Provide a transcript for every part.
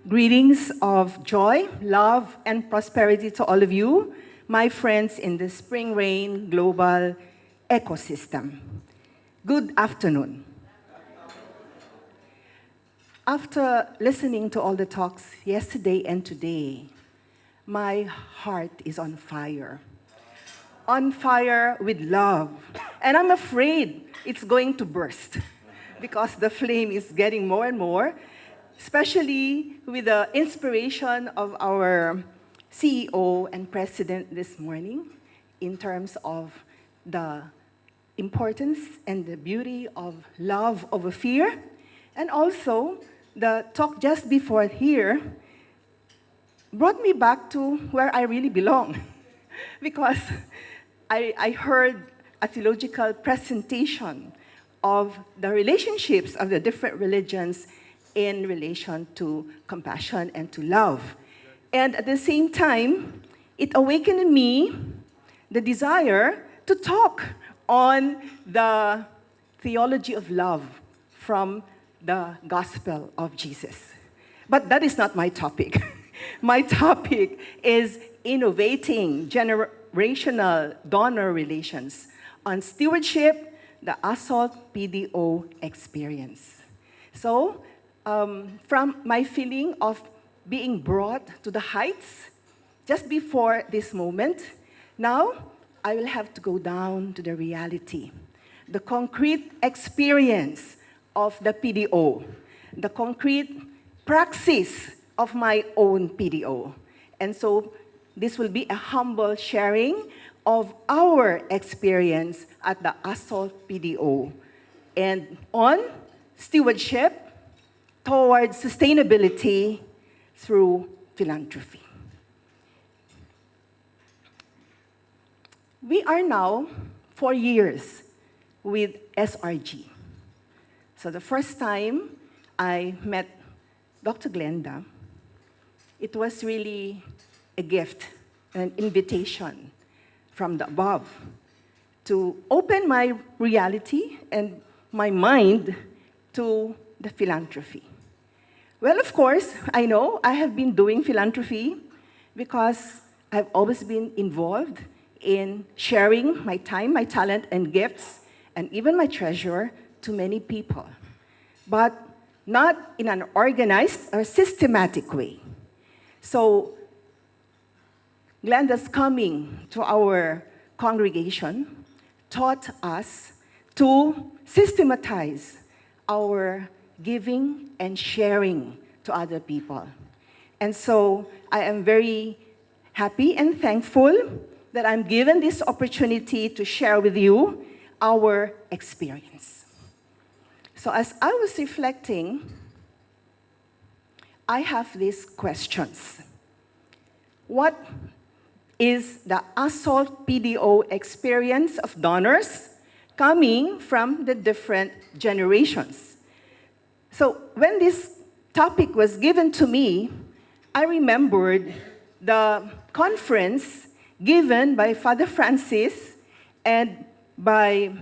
Greetings of joy, love, and prosperity to all of you, my friends in the Spring Rain Global ecosystem. Good afternoon. After listening to all the talks yesterday and today, my heart is on fire. On fire with love. And I'm afraid it's going to burst because the flame is getting more and more, especially with the inspiration of our CEO and President this morning in terms of the importance and the beauty of love over fear. And also, the talk just before here brought me back to where I really belong because I heard a theological presentation of the relationships of the different religions in relation to compassion and to love. And at the same time, it awakened in me the desire to talk on the theology of love from the gospel of Jesus. But that is not my topic. My topic is innovating generational donor relations on stewardship, the Assault PDO experience. So, from my feeling of being brought to the heights just before this moment, now I will have to go down to the reality, the concrete experience of the PDO, the concrete praxis of my own PDO. And so this will be a humble sharing of our experience at the Assault PDO and on stewardship towards sustainability through philanthropy. We are now 4 years with SRG. So the first time I met Dr. Glenda, it was really a gift, an invitation from the above to open my reality and my mind to the philanthropy. Well, of course, I know I have been doing philanthropy because I've always been involved in sharing my time, my talent, and gifts, and even my treasure to many people, but not in an organized or systematic way. So, Glenda's coming to our congregation taught us to systematize our giving and sharing to other people. And so I am very happy and thankful that I'm given this opportunity to share with you our experience. So as I was reflecting, I have these questions. What is the Assault PDO experience of donors coming from the different generations? So when this topic was given to me, I remembered the conference given by Father Francis and by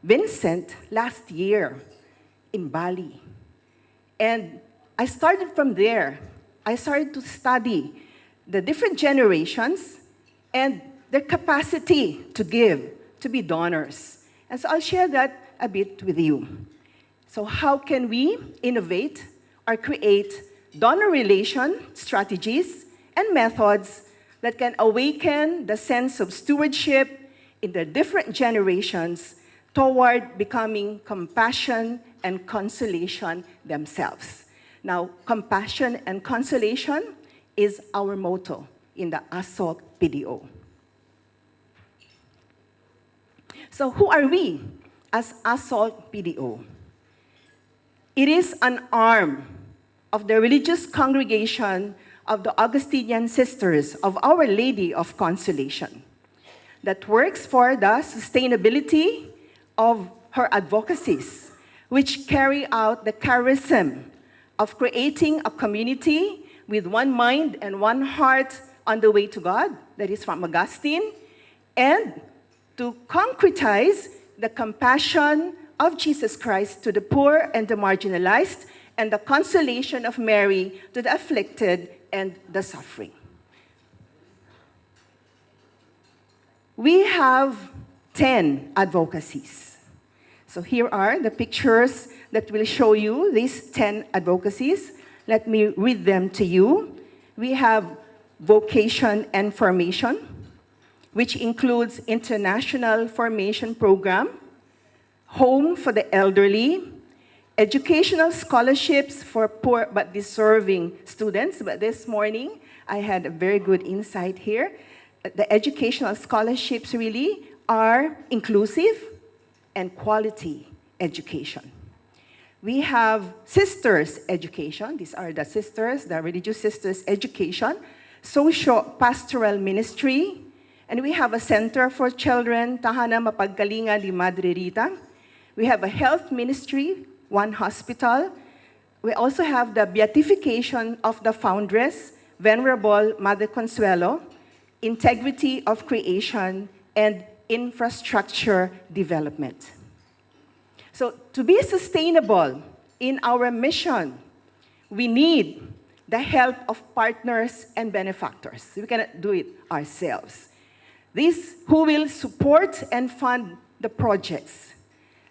Vincent last year in Bali. And I started from there. I started to study the different generations and their capacity to give, to be donors. And so I'll share that a bit with you. So how can we innovate or create donor relation strategies and methods that can awaken the sense of stewardship in the different generations toward becoming compassion and consolation themselves? Now, compassion and consolation is our motto in the Assault PDO. So who are we as Assault PDO? It is an arm of the religious congregation of the Augustinian Sisters of Our Lady of Consolation that works for the sustainability of her advocacies, which carry out the charism of creating a community with one mind and one heart on the way to God, that is from Augustine, and to concretize the compassion of Jesus Christ to the poor and the marginalized and the consolation of Mary to the afflicted and the suffering. We have 10 advocacies. So here are the pictures that will show you these 10 advocacies. Let me read them to you. We have vocation and formation, which includes international formation program, home for the elderly, educational scholarships for poor but deserving students. But this morning, I had a very good insight here. The educational scholarships really are inclusive and quality education. We have sisters education. These are the sisters, the religious sisters education, social pastoral ministry, and we have a center for children, Tahanan Mapagkalinga ni Madre Rita. We have a health ministry, one hospital. We also have the beatification of the foundress, Venerable Mother Consuelo, integrity of creation, and infrastructure development. So to be sustainable in our mission, we need the help of partners and benefactors. We cannot do it ourselves. These who will support and fund the projects.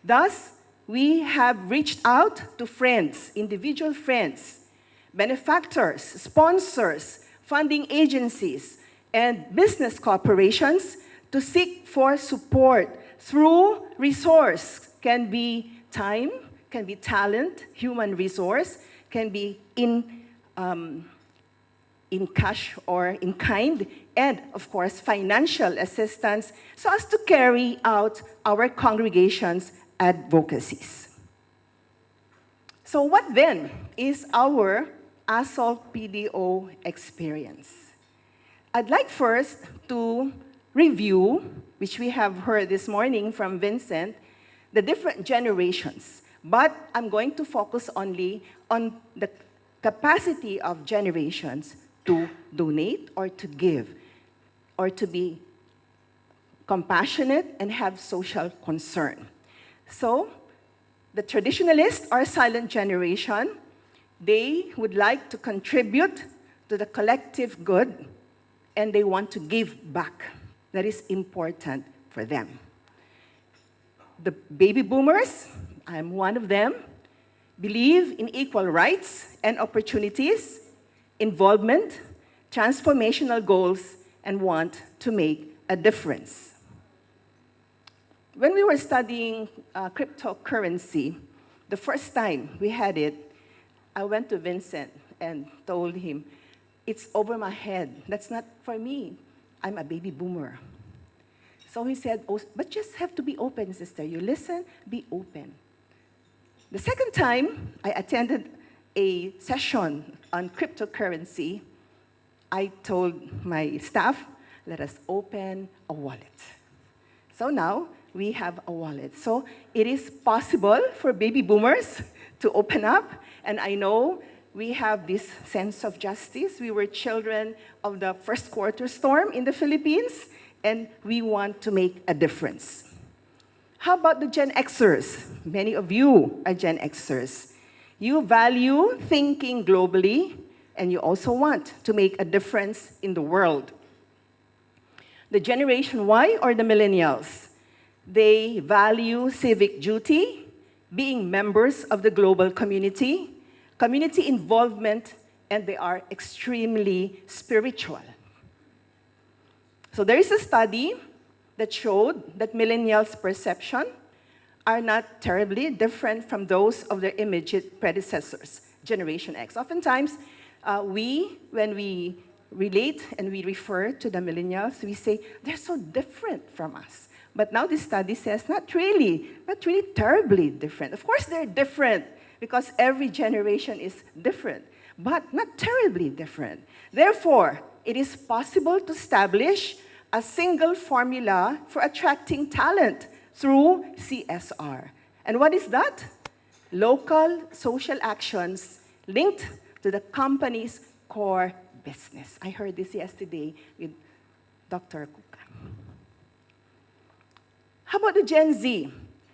Thus, we have reached out to friends, individual friends, benefactors, sponsors, funding agencies, and business corporations to seek for support through resource. Can be time, can be talent, human resource, can be in cash or in kind, and of course, financial assistance, so as to carry out our congregation's advocacies. So what then is our ASOL PDO experience? I'd like first to review, which we have heard this morning from Vincent, the different generations. But I'm going to focus only on the capacity of generations to donate or to give, or to be compassionate and have social concern. So, the traditionalists are silent generation. They would like to contribute to the collective good, and they want to give back. That is important for them. The baby boomers, I'm one of them, believe in equal rights and opportunities, involvement, transformational goals, and want to make a difference. When we were studying cryptocurrency, the first time we had it, I went to Vincent and told him, it's over my head. That's not for me. I'm a baby boomer. So he said, oh, but just have to be open, sister. You listen, be open. The second time I attended a session on cryptocurrency, I told my staff, let us open a wallet. So now we have a wallet. So it is possible for baby boomers to open up, and I know we have this sense of justice. We were children of the first quarter storm in the Philippines, and we want to make a difference. How about the Gen Xers? Many of you are Gen Xers. You value thinking globally, and you also want to make a difference in the world. The Generation Y or the millennials, they value civic duty, being members of the global community, community involvement, and they are extremely spiritual. So there is a study that showed that millennials' perception are not terribly different from those of their immediate predecessors, Generation X. Oftentimes, when we relate and we refer to the millennials, we say, they're so different from us. But now this study says, not really terribly different. Of course they're different, because every generation is different, but not terribly different. Therefore, it is possible to establish a single formula for attracting talent through CSR. And what is that? Local social actions linked to the company's core business. I heard this yesterday with Dr. Kuka. How about the Gen Z?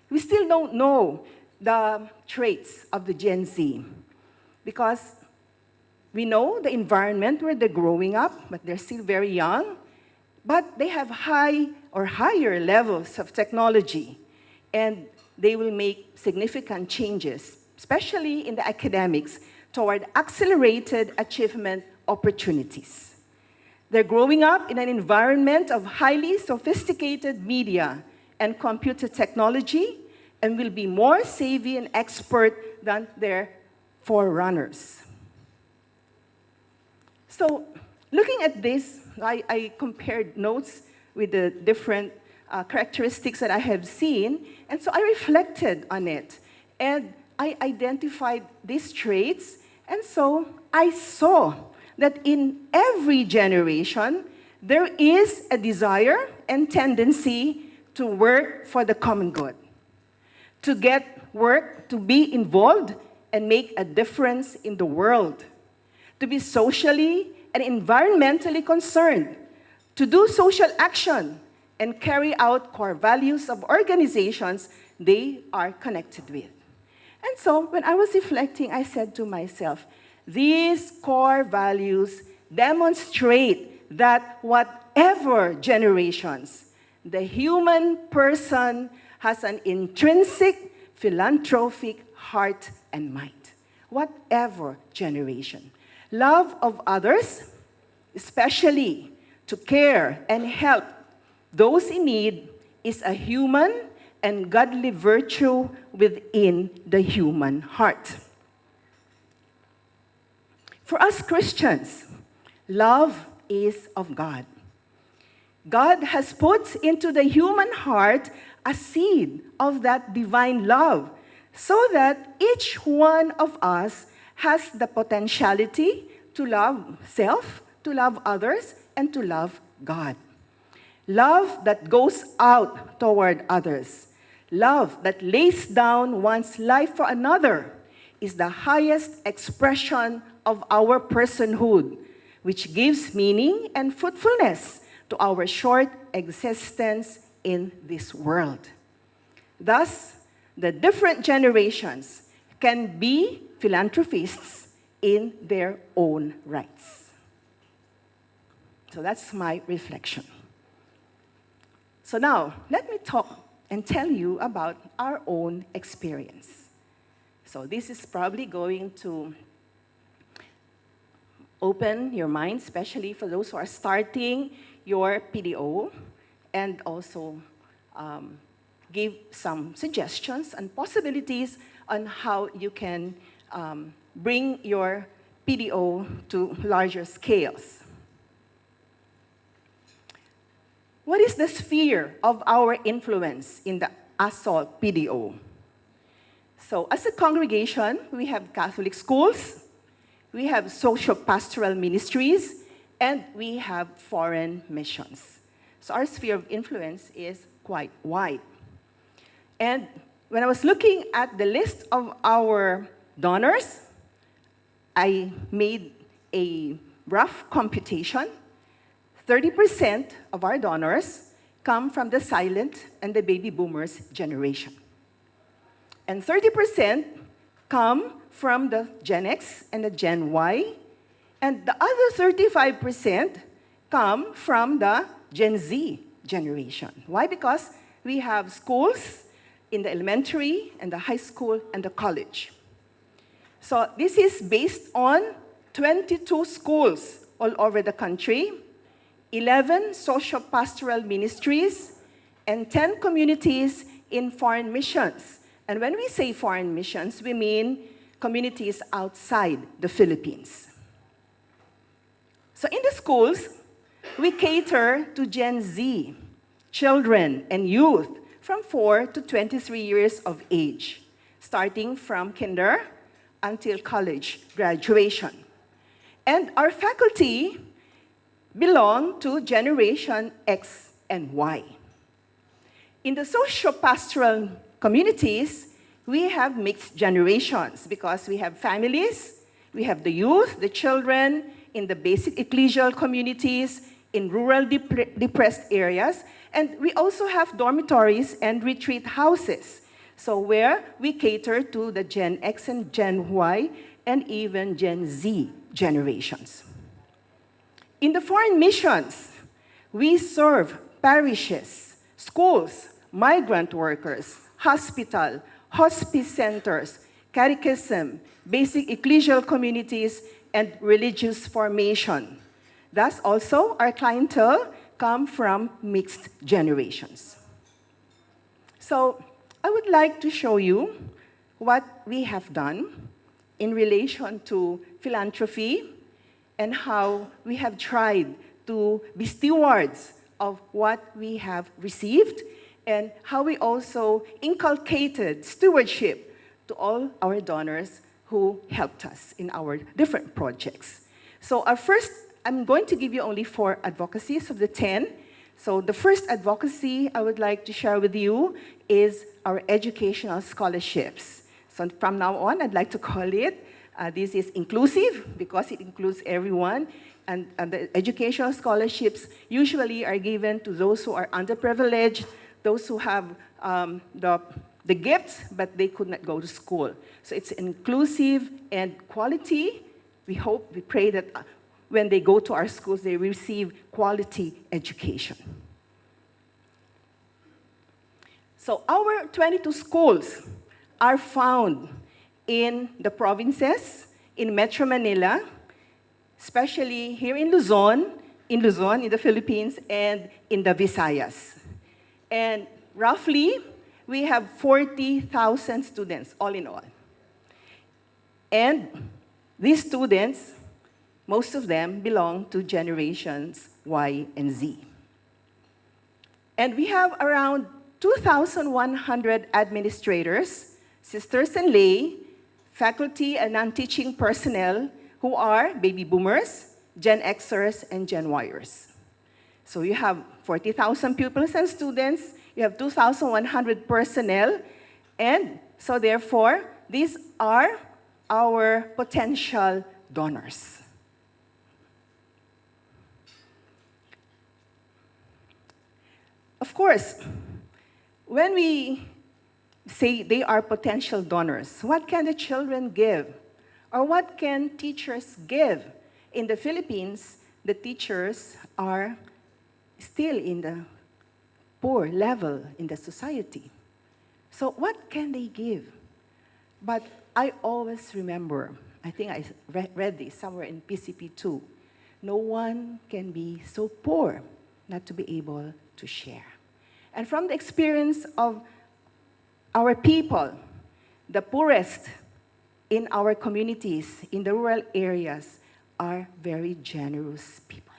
We still don't know the traits of the Gen Z. because we know the environment where they're growing up, but they're still very young, but they have high or higher levels of technology, and they will make significant changes, especially in the academics, toward accelerated achievement opportunities. They're growing up in an environment of highly sophisticated media and computer technology, and will be more savvy and expert than their forerunners. So, looking at this, I compared notes with the different characteristics that I have seen, and so I reflected on it, and I identified these traits, and so I saw that in every generation, there is a desire and tendency to work for the common good, to get work, to be involved and make a difference in the world, to be socially and environmentally concerned, to do social action and carry out core values of organizations they are connected with. And so when I was reflecting, I said to myself, these core values demonstrate that whatever generations, the human person has an intrinsic philanthropic heart and mind. Whatever generation. Love of others, especially to care and help those in need, is a human and godly virtue within the human heart. For us Christians, love is of God. God has put into the human heart a seed of that divine love, so that each one of us has the potentiality to love self, to love others, and to love God. Love that goes out toward others, love that lays down one's life for another, is the highest expression of our personhood, which gives meaning and fruitfulness to our short existence in this world. Thus, the different generations can be philanthropists in their own rights. So that's my reflection. So now, let me talk and tell you about our own experience. So this is probably going to open your mind, especially for those who are starting your PDO, and also give some suggestions and possibilities on how you can bring your PDO to larger scales. What is the sphere of our influence in the ASALT PDO? So as a congregation, we have Catholic schools, we have social pastoral ministries, and we have foreign missions. So our sphere of influence is quite wide. And when I was looking at the list of our donors, I made a rough computation. 30% of our donors come from the silent and the baby boomers generation. And 30% come from the Gen X and the Gen Y. And the other 35% come from the Gen Z generation. Why? Because we have schools in the elementary and the high school and the college. So this is based on 22 schools all over the country, 11 social pastoral ministries, and 10 communities in foreign missions. And when we say foreign missions, we mean communities outside the Philippines. So in the schools, we cater to Gen Z, children and youth from 4 to 23 years of age, starting from kinder until college graduation. And our faculty belong to Generation X and Y. In the socio-pastoral communities, we have mixed generations because we have families, we have the youth, the children in the basic ecclesial communities, in rural depressed areas, and we also have dormitories and retreat houses. So where we cater to the Gen X and Gen Y and even Gen Z generations. In the foreign missions, we serve parishes, schools, migrant workers, hospital, hospice centers, catechism, basic ecclesial communities, and religious formation. Thus, also, our clientele come from mixed generations. So, I would like to show you what we have done in relation to philanthropy and how we have tried to be stewards of what we have received, and how we also inculcated stewardship to all our donors who helped us in our different projects. So our first, I'm going to give you only 4 advocacies of the 10. So the first advocacy I would like to share with you is our educational scholarships. So from now on, I'd like to call it, this is inclusive because it includes everyone. And the educational scholarships usually are given to those who are underprivileged, those who have the gifts, but they could not go to school. So it's inclusive and quality. We hope, we pray that when they go to our schools, they receive quality education. So our 22 schools are found in the provinces, in Metro Manila, especially here in Luzon, in the Philippines, and in the Visayas. And roughly, we have 40,000 students, all in all. And these students, most of them belong to generations Y and Z. And we have around 2,100 administrators, sisters and lay, faculty and non-teaching personnel who are baby boomers, Gen Xers, and Gen Yers. So you have 40,000 pupils and students, you have 2,100 personnel, and so therefore, these are our potential donors. Of course, when we say they are potential donors, what can the children give? Or what can teachers give? In the Philippines, the teachers are still in the poor level in the society. So what can they give? But I always remember, I think I read this somewhere in PCP2, no one can be so poor not to be able to share. And from the experience of our people, the poorest in our communities, in the rural areas, are very generous people.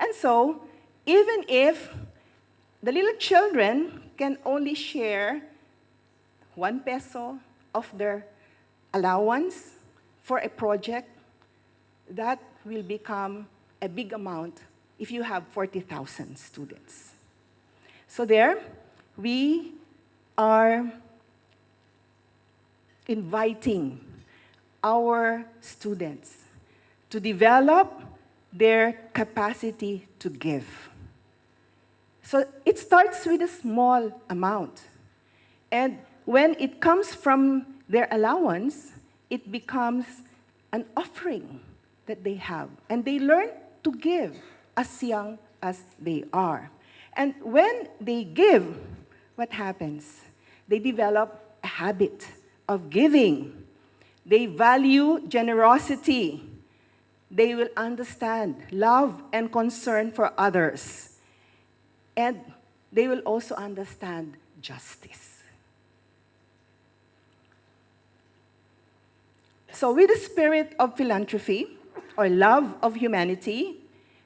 And so, even if the little children can only share 1 peso of their allowance for a project, that will become a big amount if you have 40,000 students. So there, we are inviting our students to develop their capacity to give. So it starts with a small amount. And when it comes from their allowance, it becomes an offering that they have. And they learn to give as young as they are. And when they give, what happens? They develop a habit of giving. They value generosity. They will understand love and concern for others. And they will also understand justice. So with the spirit of philanthropy, or love of humanity,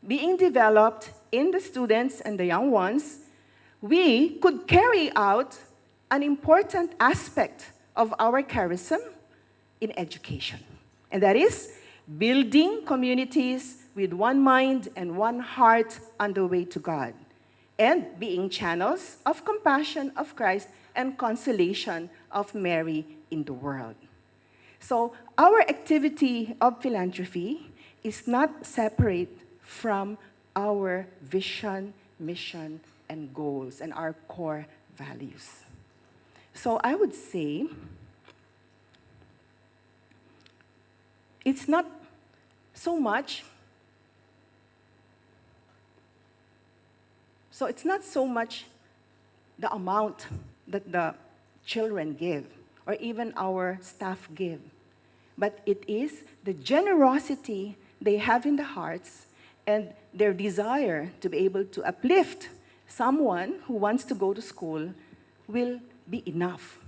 being developed in the students and the young ones, we could carry out an important aspect of our charism in education. And that is building communities with one mind and one heart on the way to God, and being channels of compassion of Christ and consolation of Mary in the world. So our activity of philanthropy is not separate from our vision, mission, and goals, and our core values. So I would say it's not so much, it's not so much the amount that the children give or even our staff give, but it is the generosity they have in the hearts and their desire to be able to uplift someone who wants to go to school will be enough.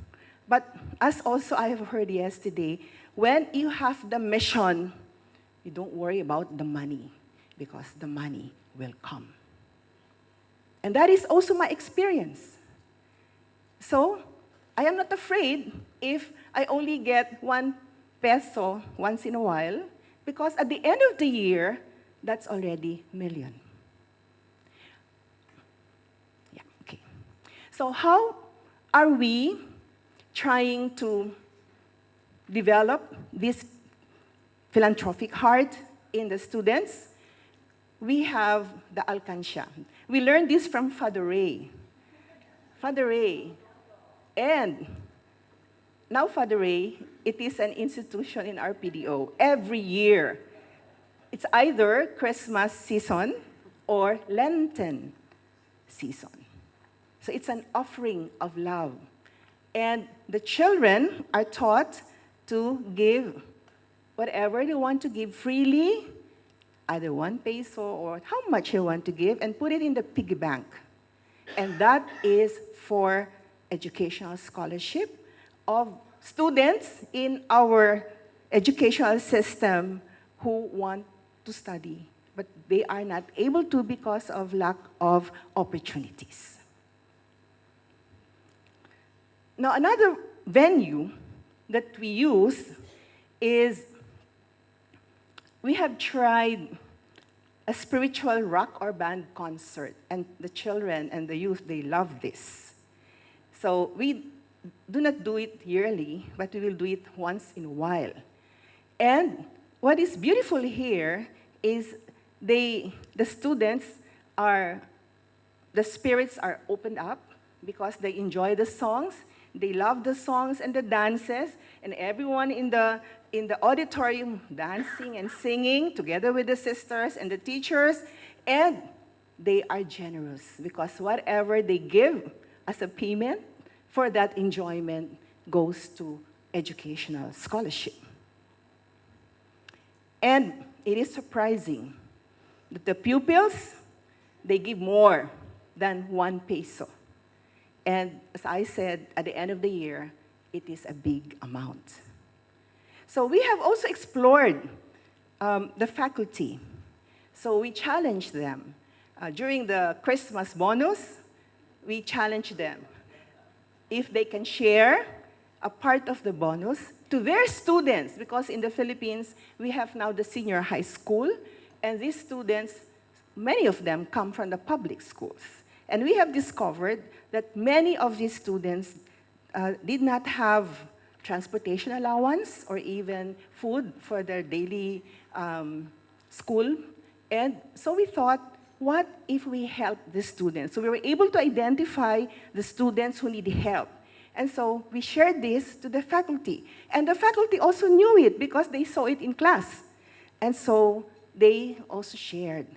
But as also I have heard yesterday, when you have the mission, you don't worry about the money because the money will come. And that is also my experience. So I am not afraid if I only get 1 peso once in a while, because at the end of the year, that's already million. Yeah, okay. So how are we trying to develop this philanthropic heart in the students? We have the alcansya. We learned this from Father Ray. Father Ray. And now Father Ray, it is an institution in our PDO. Every year, it's either Christmas season or Lenten season. So it's an offering of love. And the children are taught to give whatever they want to give freely, either 1 peso or how much you want to give, and put it in the piggy bank. And that is for educational scholarship of students in our educational system who want to study, but they are not able to because of lack of opportunities. Now, another venue that we use is we have tried a spiritual rock or band concert, and the children and the youth, they love this. So we do not do it yearly, but we will do it once in a while. And what is beautiful here is the students are, the spirits are opened up because they enjoy the songs, they love the songs and the dances, and everyone in the auditorium dancing and singing together with the sisters and the teachers, and they are generous because whatever they give as a payment for that enjoyment goes to educational scholarship. And it is surprising that the pupils, they give more than 1 peso. And as I said, at the end of the year, it is a big amount. So we have also explored the faculty. So we challenged them. During the Christmas bonus, we challenged them if they can share a part of the bonus to their students, because in the Philippines, we have now the senior high school, and these students, many of them come from the public schools. And we have discovered that many of these students did not have transportation allowance or even food for their daily school. And so we thought, what if we help the students? So we were able to identify the students who need help. And so we shared this to the faculty. And the faculty also knew it because they saw it in class. And so they also shared.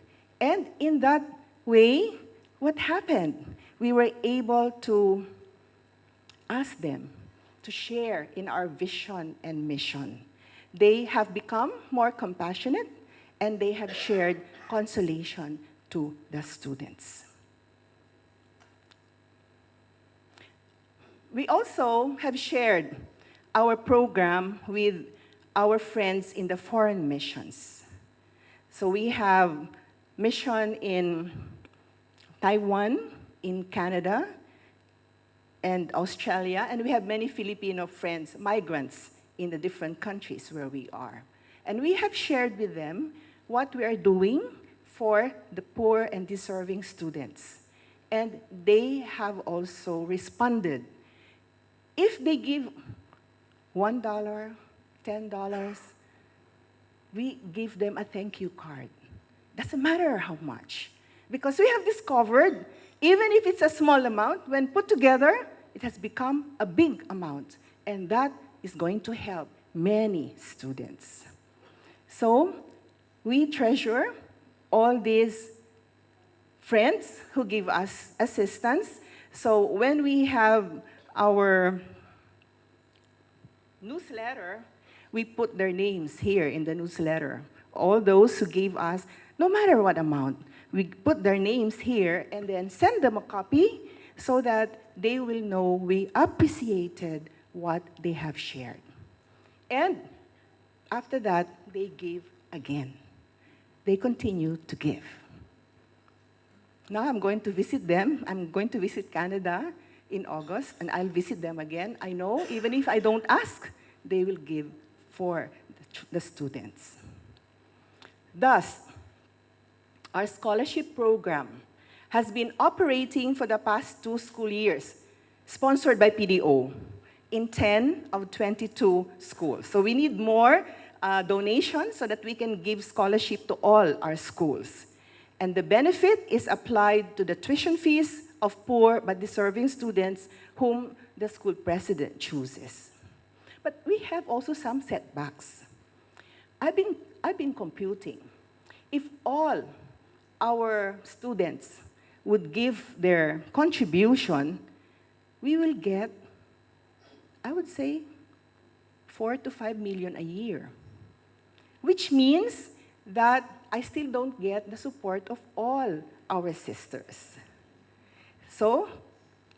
And in that way, what happened? We were able to ask them to share in our vision and mission. They have become more compassionate, and they have shared consolation to the students. We also have shared our program with our friends in the foreign missions. So we have mission in Taiwan, in Canada, and Australia, and we have many Filipino friends, migrants, in the different countries where we are. And we have shared with them what we are doing for the poor and deserving students. And they have also responded. If they give $1, $10, we give them a thank you card. Doesn't matter how much. Because we have discovered, even if it's a small amount, when put together, it has become a big amount. And that is going to help many students. So we treasure all these friends who give us assistance. So when we have our newsletter, we put their names here in the newsletter. All those who gave us, no matter what amount, we put their names here and then send them a copy so that they will know we appreciated what they have shared. And after that, they give again. They continue to give. Now I'm going to visit them. I'm going to visit Canada in August, and I'll visit them again. I know, even if I don't ask, they will give for the students. Thus, our scholarship program has been operating for the past 2 school years, sponsored by PDO, in 10 of 22 schools. So we need more donations so that we can give scholarship to all our schools. And the benefit is applied to the tuition fees of poor but deserving students whom the school president chooses. But we have also some setbacks. I've been computing. If all our students would give their contribution, we will get, I would say, 4 to 5 million a year, which means that I still don't get the support of all our sisters. So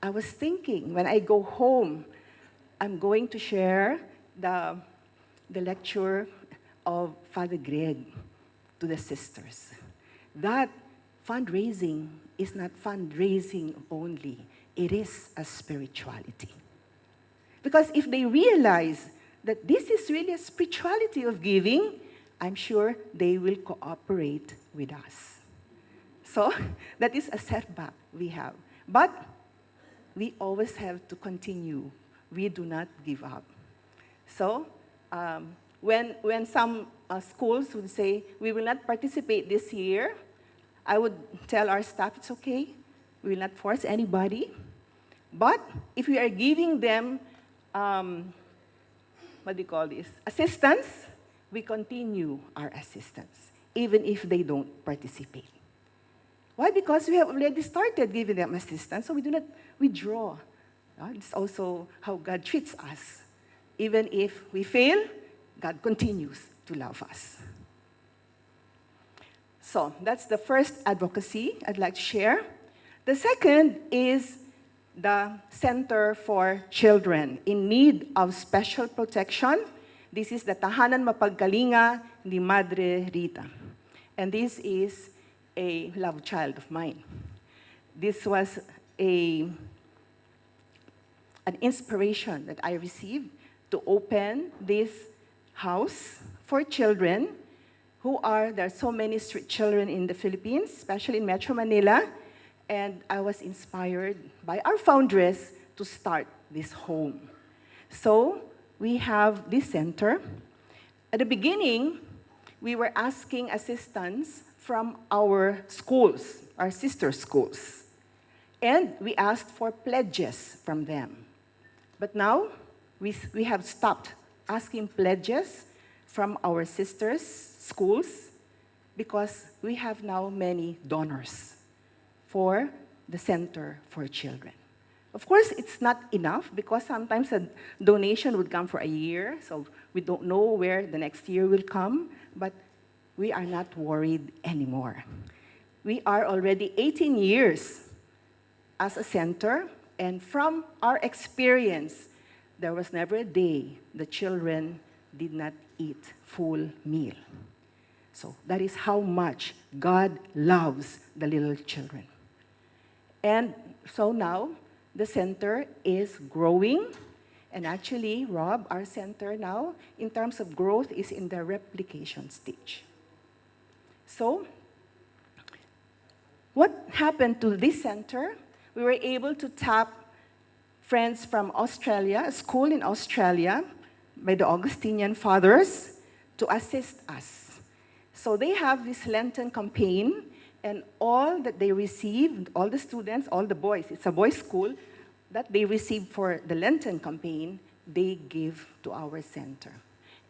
I was thinking, when I go home, I'm going to share the lecture of Father Greg to the sisters. That fundraising is not fundraising only. It is a spirituality. Because if they realize that this is really a spirituality of giving, I'm sure they will cooperate with us. So that is a setback we have. But we always have to continue. We do not give up. So when some schools would say, we will not participate this year, I would tell our staff, it's okay. We will not force anybody. But if we are giving them, assistance, we continue our assistance, even if they don't participate. Why? Because we have already started giving them assistance, so we do not withdraw. It's also how God treats us. Even if we fail, God continues to love us. So that's the first advocacy I'd like to share. The second is the Center for Children in Need of Special Protection. This is the Tahanan Mapagkalinga ni Madre Rita. And this is a love child of mine. This was an inspiration that I received to open this house for children there are so many street children in the Philippines, especially in Metro Manila, and I was inspired by our foundress to start this home. So we have this center. At the beginning, we were asking assistance from our schools, our sister schools, and we asked for pledges from them. But now, we have stopped asking pledges from our sisters' schools because we have now many donors for the Center for Children. Of course, it's not enough because sometimes a donation would come for a year, so we don't know where the next year will come, but we are not worried anymore. We are already 18 years as a center, and from our experience, there was never a day the children did not eat full meal. So that is how much God loves the little children. And so now, the center is growing. And actually, Rob, our center now, in terms of growth, is in the replication stage. So, what happened to this center? We were able to tap friends from Australia, a school in Australia, by the Augustinian Fathers, to assist us. So they have this Lenten campaign, and all that they received, all the students, all the boys, it's a boys' school, that they received for the Lenten campaign, they give to our center.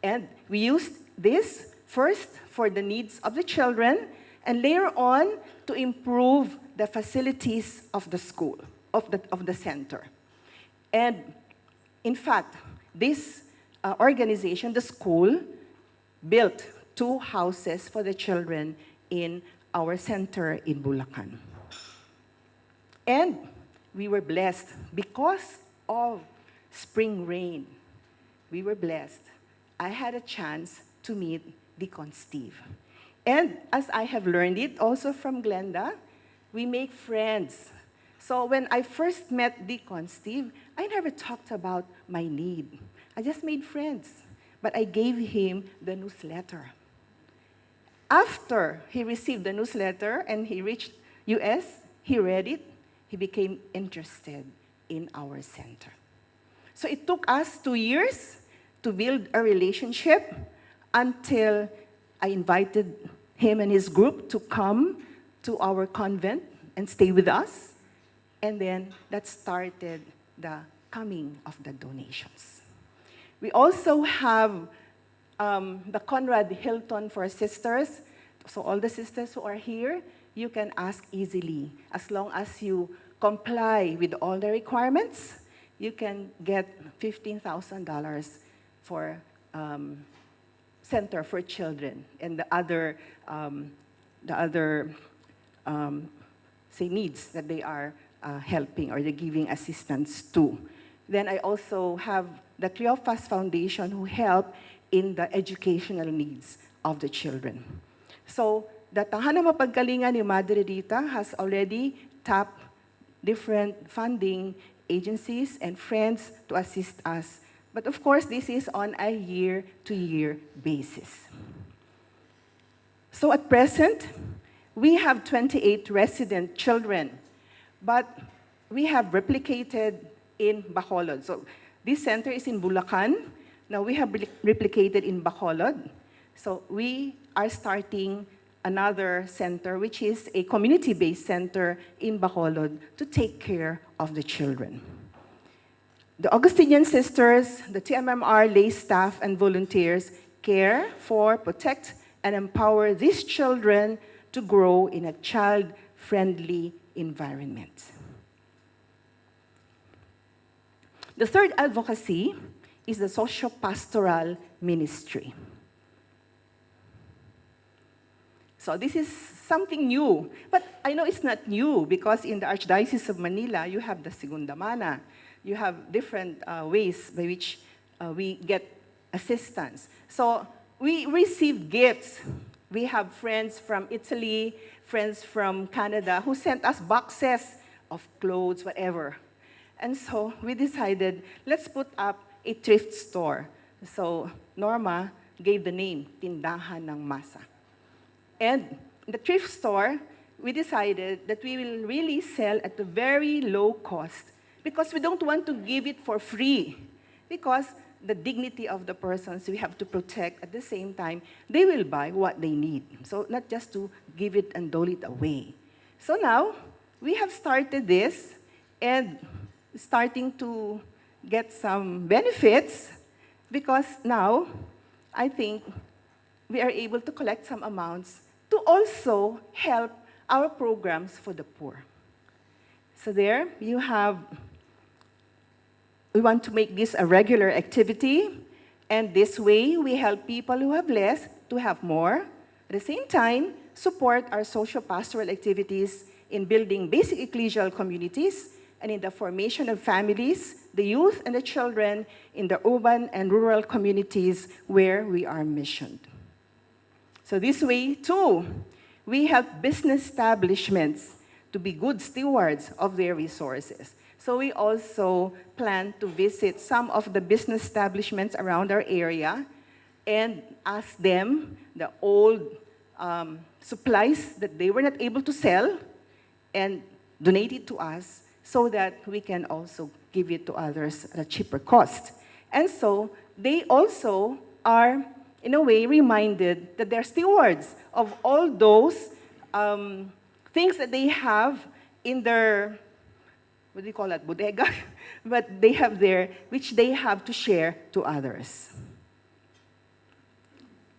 And we used this First, for the needs of the children, and later on, to improve the facilities of the school, of the center. And in fact, this organization, the school, built 2 houses for the children in our center in Bulacan. And we were blessed because of spring rain. We were blessed. I had a chance to meet Deacon Steve. And as I have learned it also from Glenda, we make friends. So when I first met Deacon Steve, I never talked about my need. I just made friends. But I gave him the newsletter. After he received the newsletter and he reached US, he read it, he became interested in our center. So it took us 2 years to build a relationship until I invited him and his group to come to our convent and stay with us. And then that started the coming of the donations. We also have the Conrad Hilton for sisters. So all the sisters who are here, you can ask easily. As long as you comply with all the requirements, you can get $15,000 for Center for Children and the other say needs that they are helping or they're giving assistance to. Then I also have the Cleophas Foundation who help in the educational needs of the children. So the Tahanan Mapagkalingan ni Madre Rita has already tapped different funding agencies and friends to assist us. But of course, this is on a year-to-year basis. So at present, we have 28 resident children, but we have replicated in Bacolod. So this center is in Bulacan. Now we have replicated in Bacolod. So we are starting another center, which is a community-based center in Bacolod to take care of the children. The Augustinian Sisters, the TMMR lay staff and volunteers care for, protect, and empower these children to grow in a child-friendly environment. The third advocacy is the socio-pastoral ministry. So this is something new, but I know it's not new because in the Archdiocese of Manila, you have the Segunda Mana. You have different ways by which we get assistance. So we receive gifts. We have friends from Italy, friends from Canada who sent us boxes of clothes, whatever. And so we decided, let's put up a thrift store. So Norma gave the name, Tindahan ng Masa. And in the thrift store, we decided that we will really sell at a very low cost because we don't want to give it for free. Because the dignity of the persons we have to protect at the same time, they will buy what they need. So not just to give it and dole it away. So now, we have started this and starting to get some benefits because now, I think we are able to collect some amounts to also help our programs for the poor. So there, you have, we want to make this a regular activity, and this way we help people who have less to have more. At the same time, support our social pastoral activities in building basic ecclesial communities and in the formation of families, the youth and the children in the urban and rural communities where we are missioned. So this way, too, we help business establishments to be good stewards of their resources. So we also plan to visit some of the business establishments around our area and ask them the old supplies that they were not able to sell and donate it to us so that we can also give it to others at a cheaper cost. And so they also are, in a way, reminded that they're stewards of all those things that they have in their, what do you call that, bodega? But they have there, which they have to share to others.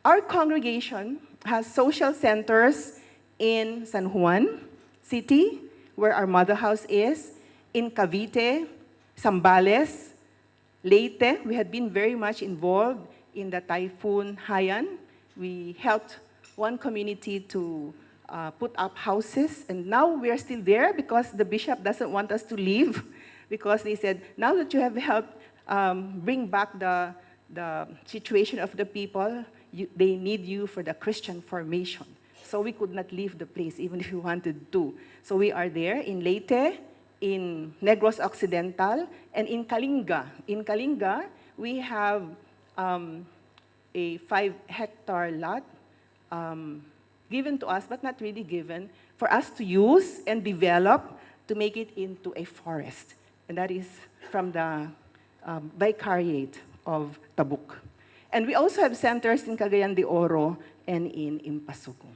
our congregation has social centers in San Juan City, where our mother house is, in Cavite, Zambales, Leyte. We had been very much involved in the Typhoon Haiyan. We helped one community to put up houses, and now we are still there because the bishop doesn't want us to leave, because they said, now that you have helped bring back the situation of the people, they need you for the Christian formation. So we could not leave the place, even if we wanted to. So we are there in Leyte, in Negros Occidental, and in Kalinga. In Kalinga, we have a 5-hectare lot given to us, but not really given, for us to use and develop to make it into a forest. And that is from the vicariate of Tabuk. And we also have centers in Cagayan de Oro and in Impasuco.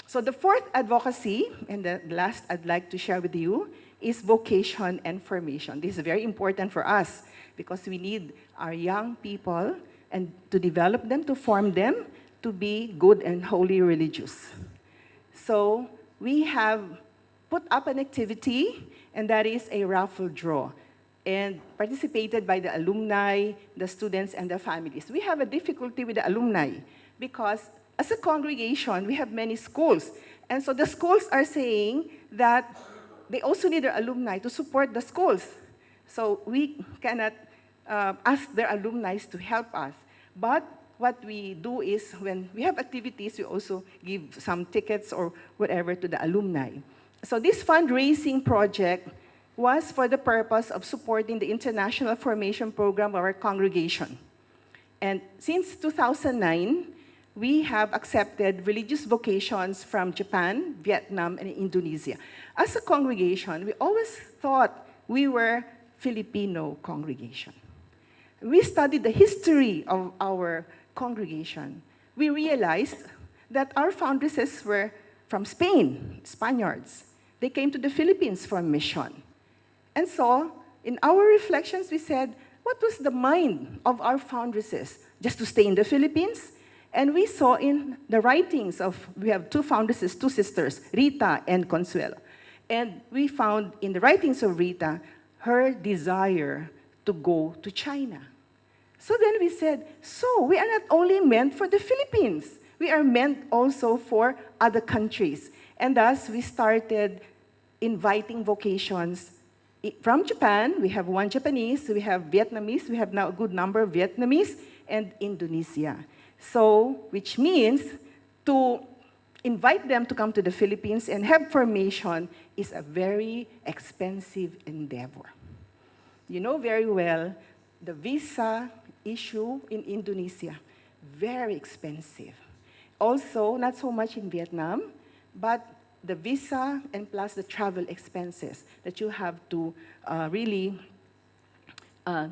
So the fourth advocacy, and the last I'd like to share with you, is vocation and formation. This is very important for us because we need our young people and to develop them, to form them, to be good and holy religious. So we have put up an activity, and that is a raffle draw, and participated by the alumni, the students, and the families. We have a difficulty with the alumni because as a congregation, we have many schools. And so the schools are saying that they also need their alumni to support the schools. So we cannot ask their alumni to help us. But what we do is when we have activities, we also give some tickets or whatever to the alumni. So this fundraising project was for the purpose of supporting the international formation program of our congregation. And since 2009, we have accepted religious vocations from Japan, Vietnam, and Indonesia. As a congregation, we always thought we were Filipino congregation. We studied the history of our congregation. We realized that our foundresses were from Spain, Spaniards. They came to the Philippines for mission. And so, in our reflections, we said, what was the mind of our foundresses? Just to stay in the Philippines? And we saw in the writings of, we have two foundresses, two sisters, Rita and Consuelo. And we found in the writings of Rita, her desire to go to China. So then we said, so we are not only meant for the Philippines, we are meant also for other countries. And thus, we started inviting vocations from Japan. We have one Japanese, we have Vietnamese, we have now a good number of Vietnamese, and Indonesia. So, which means to invite them to come to the Philippines and have formation is a very expensive endeavor. You know very well the visa issue in Indonesia, very expensive. Also, not so much in Vietnam, but the visa and plus the travel expenses that you have to really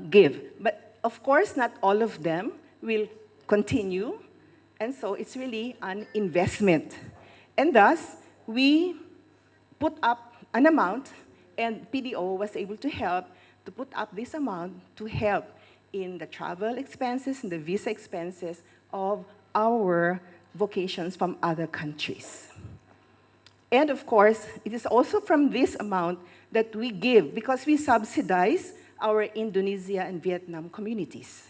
give. But of course, not all of them will continue, and so it's really an investment. And thus, we put up an amount, and PDO was able to help to put up this amount to help in the travel expenses and the visa expenses of our vocations from other countries. And of course, it is also from this amount that we give, because we subsidize our Indonesia and Vietnam communities.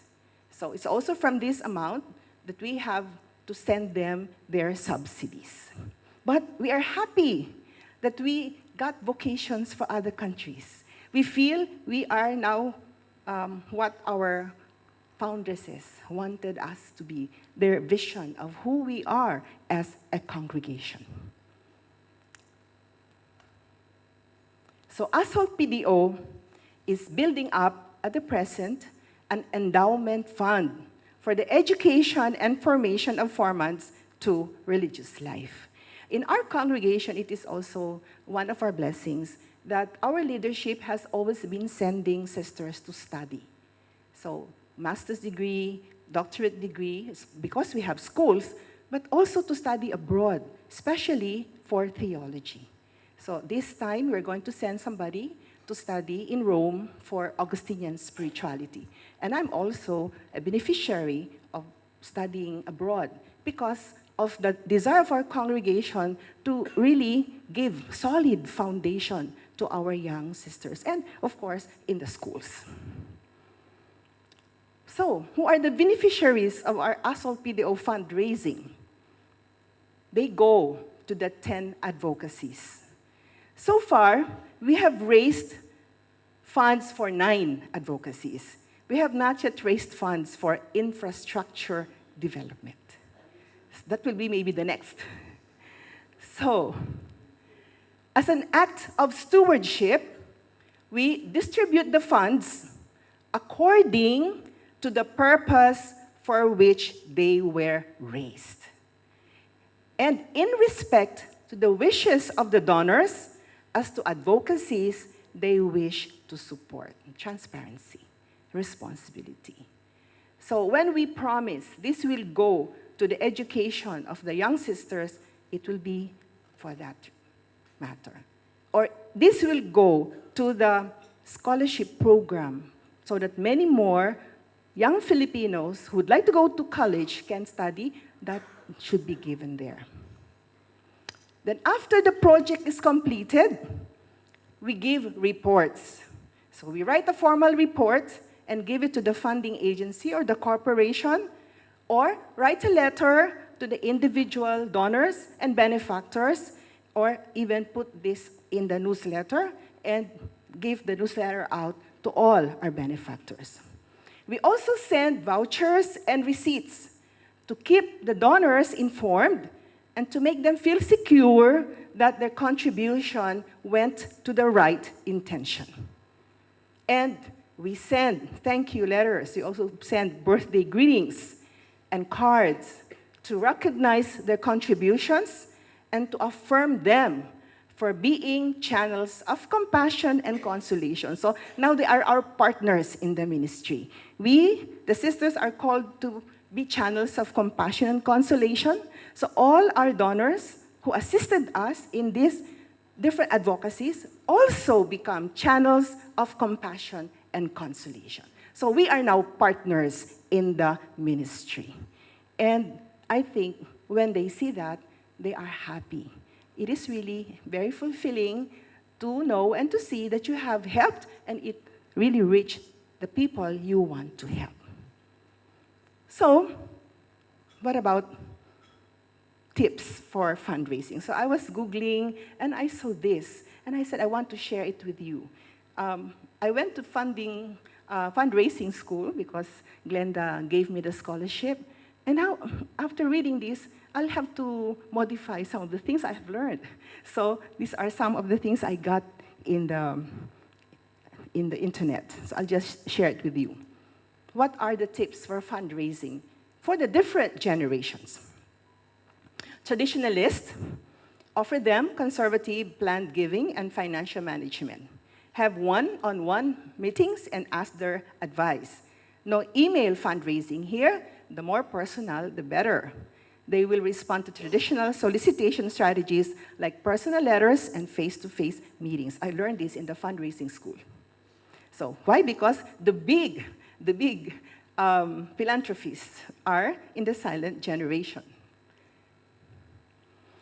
So it's also from this amount that we have to send them their subsidies. But we are happy that we got vocations for other countries. We feel we are now what our foundresses wanted us to be, their vision of who we are as a congregation. So ASOL PDO is building up at the present an endowment fund for the education and formation of formants to religious life. In our congregation, it is also one of our blessings that our leadership has always been sending sisters to study. So, master's degree, doctorate degree, because we have schools, but also to study abroad, especially for theology. So this time, we're going to send somebody to study in Rome for Augustinian spirituality. And I'm also a beneficiary of studying abroad because of the desire of our congregation to really give solid foundation to our young sisters and, of course, in the schools. So, who are the beneficiaries of our ASOL PDO fundraising? They go to the 10 advocacies. So far, we have raised funds for 9 advocacies. We have not yet raised funds for infrastructure development. That will be maybe the next. So, as an act of stewardship, we distribute the funds according to the purpose for which they were raised. And in respect to the wishes of the donors, as to advocacies they wish to support. Transparency, responsibility. So when we promise this will go to the education of the young sisters, it will be for that matter. Or this will go to the scholarship program so that many more young Filipinos who would like to go to college can study. That should be given there. Then after the project is completed, we give reports. So we write a formal report and give it to the funding agency or the corporation, or write a letter to the individual donors and benefactors, or even put this in the newsletter and give the newsletter out to all our benefactors. We also send vouchers and receipts to keep the donors informed and to make them feel secure that their contribution went to the right intention. And we send thank you letters. We also send birthday greetings and cards to recognize their contributions and to affirm them for being channels of compassion and consolation. So now they are our partners in the ministry. We, the sisters, are called to be channels of compassion and consolation. So all our donors who assisted us in these different advocacies also become channels of compassion and consolation. So we are now partners in the ministry. And I think when they see that, they are happy. It is really very fulfilling to know and to see that you have helped and it really reached the people you want to help. So, what about tips for fundraising? So I was Googling and I saw this and I said, I want to share it with you. I went to fundraising school because Glenda gave me the scholarship. And now, after reading this, I'll have to modify some of the things I've learned. So these are some of the things I got in the internet. So I'll just share it with you. What are the tips for fundraising for the different generations? Traditionalists, offer them conservative planned giving and financial management. Have one-on-one meetings and ask their advice. No email fundraising here. The more personal, the better. They will respond to traditional solicitation strategies like personal letters and face-to-face meetings. I learned this in the fundraising school. So why? Because the big philanthropists are in the silent generation.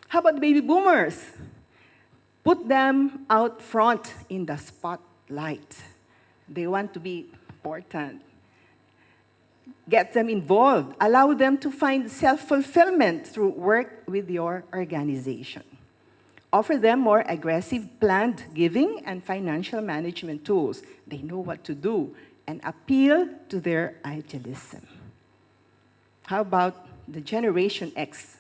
How about baby boomers? Put them out front in the spotlight. They want to be important. Get them involved. Allow them to find self-fulfillment through work with your organization. Offer them more aggressive planned giving and financial management tools. They know what to do, and appeal to their idealism. How about the Generation X?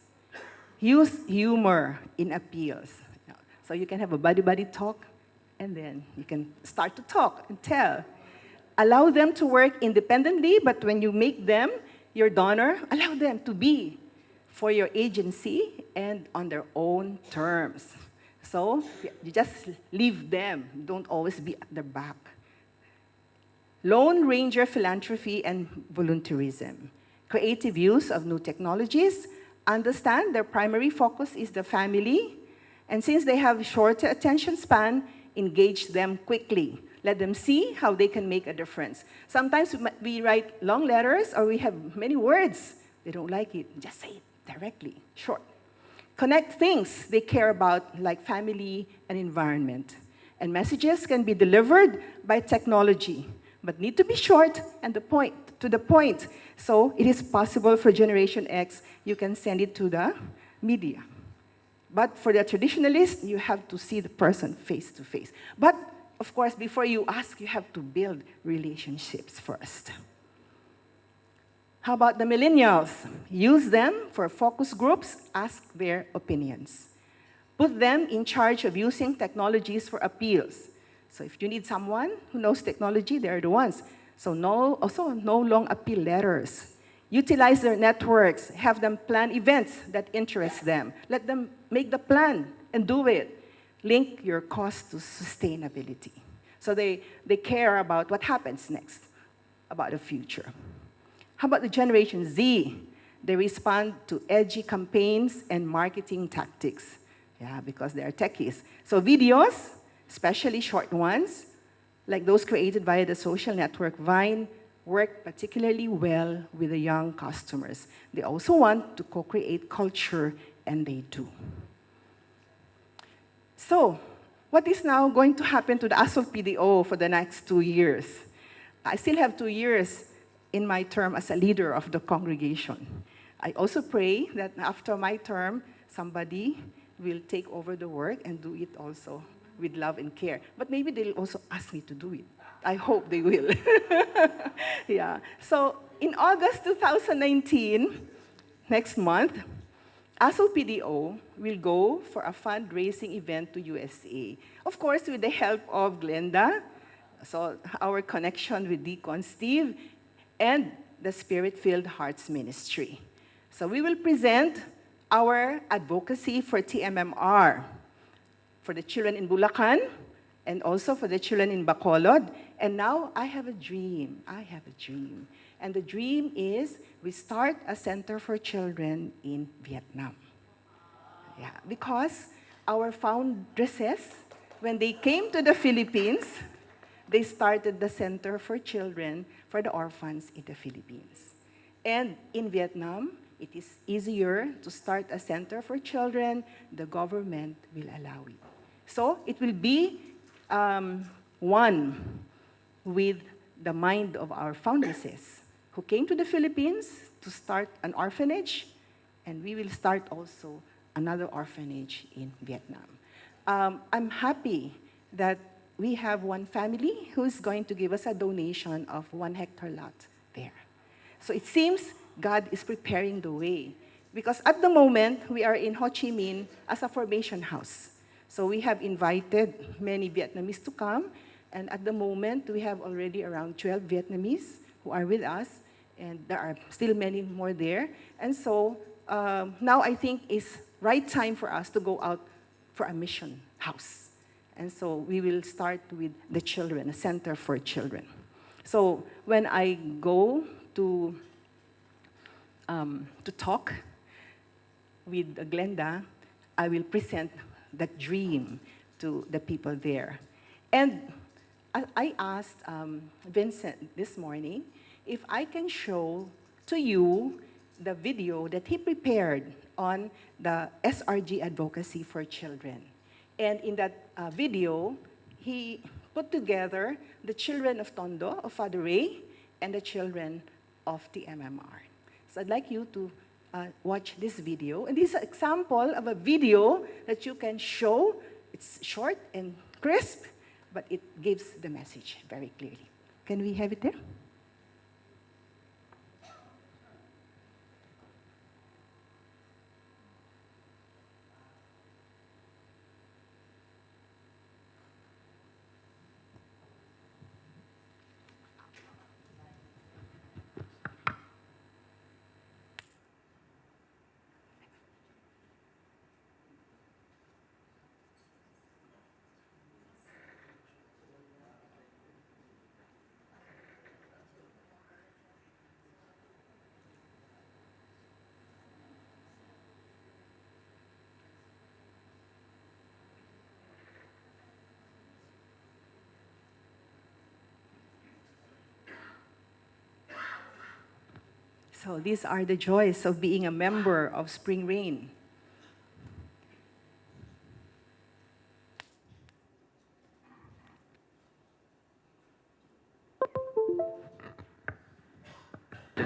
Use humor in appeals. So you can have a buddy-buddy talk, and then you can start to talk and tell. Allow them to work independently, but when you make them your donor, allow them to be for your agency and on their own terms. So you just leave them. Don't always be at their back. Lone Ranger philanthropy and volunteerism. Creative use of new technologies. Understand their primary focus is the family. And since they have shorter attention span, engage them quickly. Let them see how they can make a difference. Sometimes we write long letters or we have many words, They don't like it, just say it directly, short. Connect things they care about, like family and environment. And messages can be delivered by technology, but need to be short and to the point. So it is possible for Generation X, you can send it to the media. But for the traditionalist, you have to see the person face to face. But of course, before you ask, you have to build relationships first. How about the millennials? Use them for focus groups, ask their opinions. Put them in charge of using technologies for appeals. So if you need someone who knows technology, they're the ones. So no long appeal letters. Utilize their networks, have them plan events that interest them. Let them make the plan and do it. Link your cost to sustainability. So they care about what happens next, about the future. How about the Generation Z? They respond to edgy campaigns and marketing tactics. Yeah, because they are techies. So videos, especially short ones, like those created via the social network Vine, work particularly well with the young customers. They also want to co-create culture, and they do. So, what is now going to happen to the ASOL PDO for the next 2 years? I still have 2 years in my term as a leader of the congregation. I also pray that after my term, somebody will take over the work and do it also with love and care. But maybe they'll also ask me to do it. I hope they will. Yeah. So in August 2019, next month, ASOL PDO will go for a fundraising event to USA. Of course, with the help of Glenda, so our connection with Deacon Steve, and the Spirit-Filled Hearts Ministry. So we will present our advocacy for TMMR, for the children in Bulacan, and also for the children in Bacolod. And now I have a dream. I have a dream. And the dream is we start a center for children in Vietnam. Yeah, because our foundresses, when they came to the Philippines, they started the Center for Children for the Orphans in the Philippines. And in Vietnam, it is easier to start a center for children. The government will allow it. So it will be one with the mind of our foundresses who came to the Philippines to start an orphanage, and we will start also another orphanage in Vietnam. I'm happy that we have one family who is going to give us a donation of 1 hectare lot there. So it seems God is preparing the way. Because at the moment, we are in Ho Chi Minh as a formation house. So we have invited many Vietnamese to come. And at the moment, we have already around 12 Vietnamese who are with us. And there are still many more there. And so now I think it's right time for us to go out for a mission house. And so we will start with the children, a center for children. So when I go to talk with Glenda, I will present that dream to the people there. And I asked Vincent this morning if I can show to you the video that he prepared on the SRG advocacy for children. And in that video, he put together the children of Tondo, of Father Ray, and the children of the MMR. So I'd like you to watch this video. And this is an example of a video that you can show. It's short and crisp, but it gives the message very clearly. Can we have it there? So these are the joys of being a member of Spring Rain.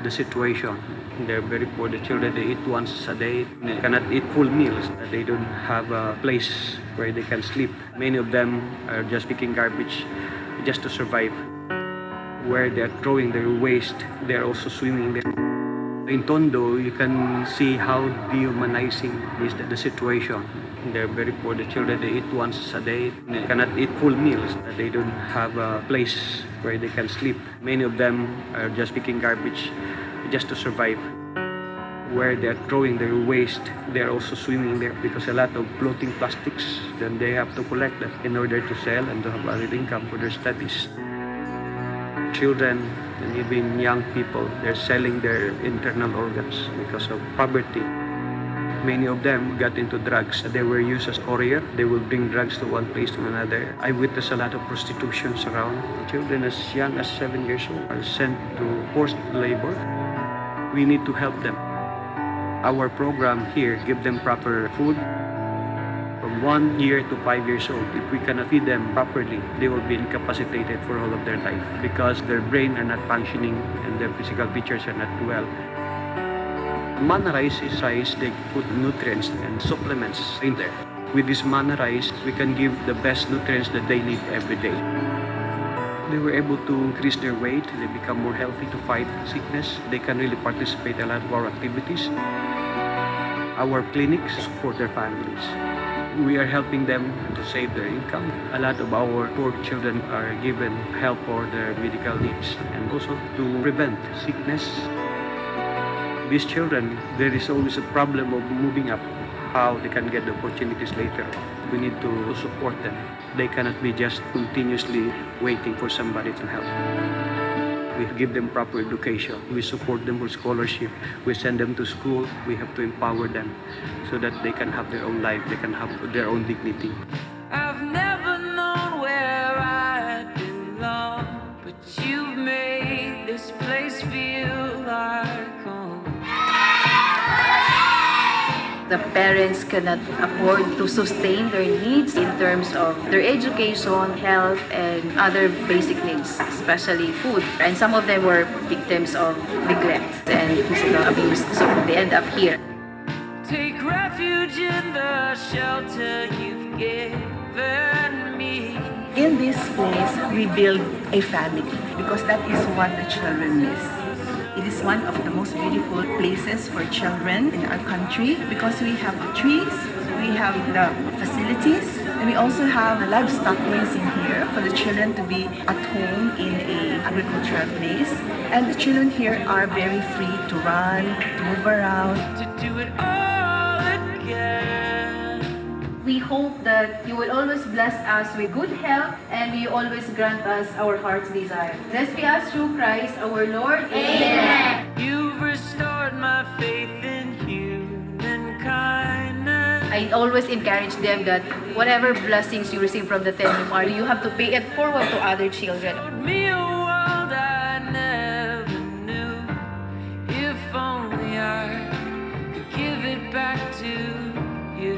The situation, they're very poor. The children, they eat once a day. They cannot eat full meals. They don't have a place where they can sleep. Many of them are just picking garbage just to survive. Where they're throwing their waste, they're also swimming there. In Tondo, you can see how dehumanizing is the situation. They're very poor. The children, they eat once a day. They cannot eat full meals. They don't have a place where they can sleep. Many of them are just picking garbage just to survive. Where they're throwing their waste, they're also swimming there because a lot of floating plastics, then they have to collect that in order to sell and to have other income for their studies. Children and even young people, they're selling their internal organs because of poverty. Many of them got into drugs. They were used as courier. They will bring drugs to one place to another. I witnessed a lot of prostitutions around. Children as young as 7 years old are sent to forced labor. We need to help them. Our program here give them proper food. From 1 year to 5 years old, if we cannot feed them properly, they will be incapacitated for all of their life because their brain are not functioning and their physical features are not well. Manna rice is rice, they put nutrients and supplements in there. With this manna rice, we can give the best nutrients that they need every day. They were able to increase their weight, they become more healthy to fight sickness. They can really participate in a lot of our activities. Our clinics support their families. We are helping them to save their income. A lot of our poor children are given help for their medical needs and also to prevent sickness. These children, there is always a problem of moving up, how they can get the opportunities later. We need to support them. They cannot be just continuously waiting for somebody to help. We give them proper education. We support them with scholarship. We send them to school. We have to empower them so that they can have their own life. They can have their own dignity. I've never known where I belong, but you've made this place feel like home. The parents cannot afford to sustain their needs in terms of their education, health, and other basic needs, especially food. And some of them were victims of neglect and physical abuse, so they end up here. Take refuge in the shelter you've given me. In this place, we build a family because that is what the children miss. It is one of the most beautiful places for children in our country because we have the trees, we have the facilities, and we also have the livestock raising here for the children to be at home in an agricultural place. And the children here are very free to run, to move around. To do it all again. We hope that you will always bless us with good health and you always grant us our heart's desire. Blessed be us through Christ our Lord. Amen. You've restored my faith in human kindness. I always encourage them that whatever blessings you receive from the Tenumar, you have to pay it forward to other children. Me a world I never knew. If only I could give it back to you.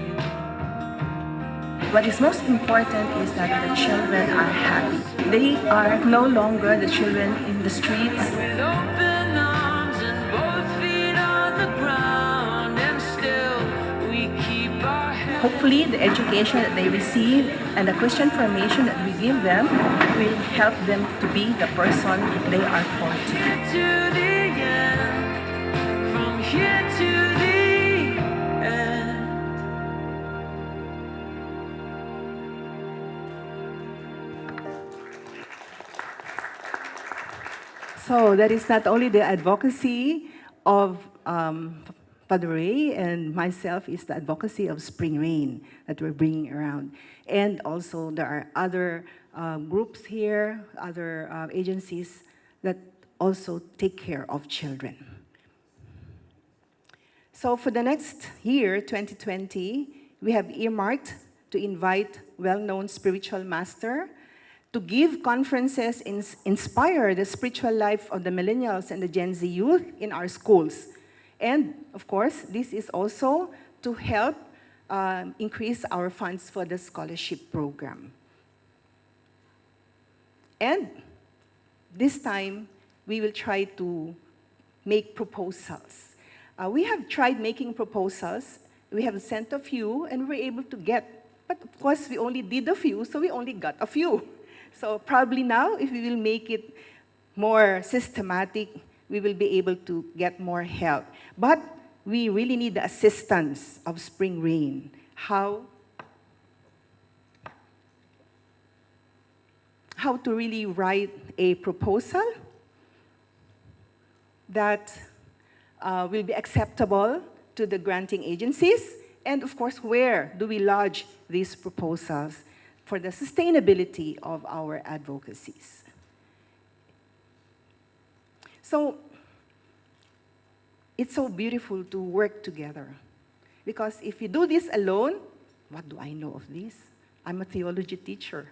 What is most important is that the children are happy. They are no longer the children in the streets. With open arms and both feet on the ground, and still we keep our heads. Hopefully, the education that they receive and the Christian formation that we give them will help them to be the person they are called to be. To the end, from here to the end. So that is not only the advocacy of Father Ray and myself, is the advocacy of Spring Rain that we're bringing around. And also there are other groups here, other agencies that also take care of children. So for the next year, 2020, we have earmarked to invite well-known spiritual master to give conferences, inspire the spiritual life of the millennials and the Gen Z youth in our schools. And of course, this is also to help increase our funds for the scholarship program. And this time, we will try to make proposals. We have tried making proposals. We have sent a few, and we were able to get, but of course, we only did a few, so we only got a few. So probably now, if we will make it more systematic, we will be able to get more help. But we really need the assistance of Spring Rain. How to really write a proposal that will be acceptable to the granting agencies, and of course, where do we lodge these proposals for the sustainability of our advocacies. So, it's so beautiful to work together. Because if you do this alone, what do I know of this? I'm a theology teacher.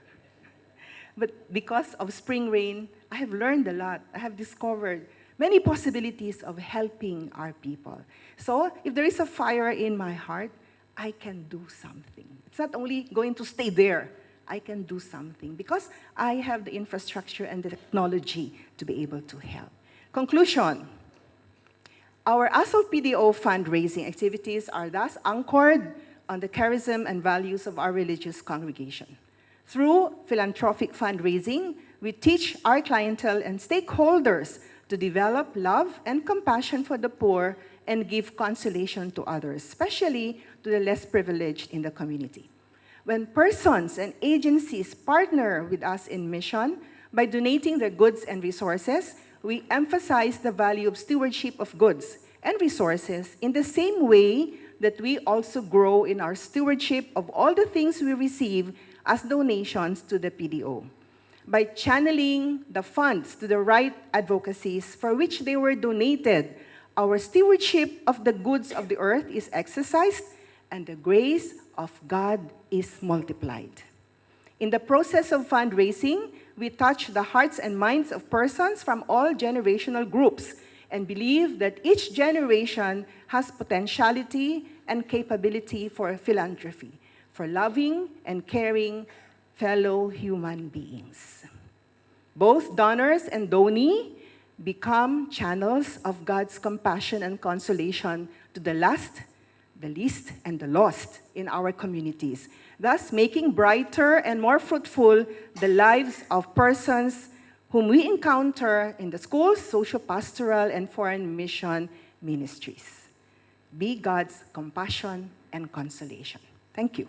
But because of Spring Rain, I have learned a lot. I have discovered many possibilities of helping our people. So if there is a fire in my heart, I can do something. It's not only going to stay there. I can do something because I have the infrastructure and the technology to be able to help. Conclusion. Our ASOL PDO fundraising activities are thus anchored on the charism and values of our religious congregation. Through philanthropic fundraising, we teach our clientele and stakeholders to develop love and compassion for the poor and give consolation to others, especially to the less privileged in the community. When persons and agencies partner with us in mission by donating their goods and resources, we emphasize the value of stewardship of goods and resources in the same way that we also grow in our stewardship of all the things we receive as donations to the PDO. By channeling the funds to the right advocacies for which they were donated, our stewardship of the goods of the earth is exercised and the grace of God is multiplied. In the process of fundraising, we touch the hearts and minds of persons from all generational groups and believe that each generation has potentiality and capability for philanthropy, for loving and caring fellow human beings. Both donors and donee become channels of God's compassion and consolation to the last, the least, and the lost in our communities, thus making brighter and more fruitful the lives of persons whom we encounter in the schools, socio-pastoral, and foreign mission ministries. Be God's compassion and consolation. Thank you.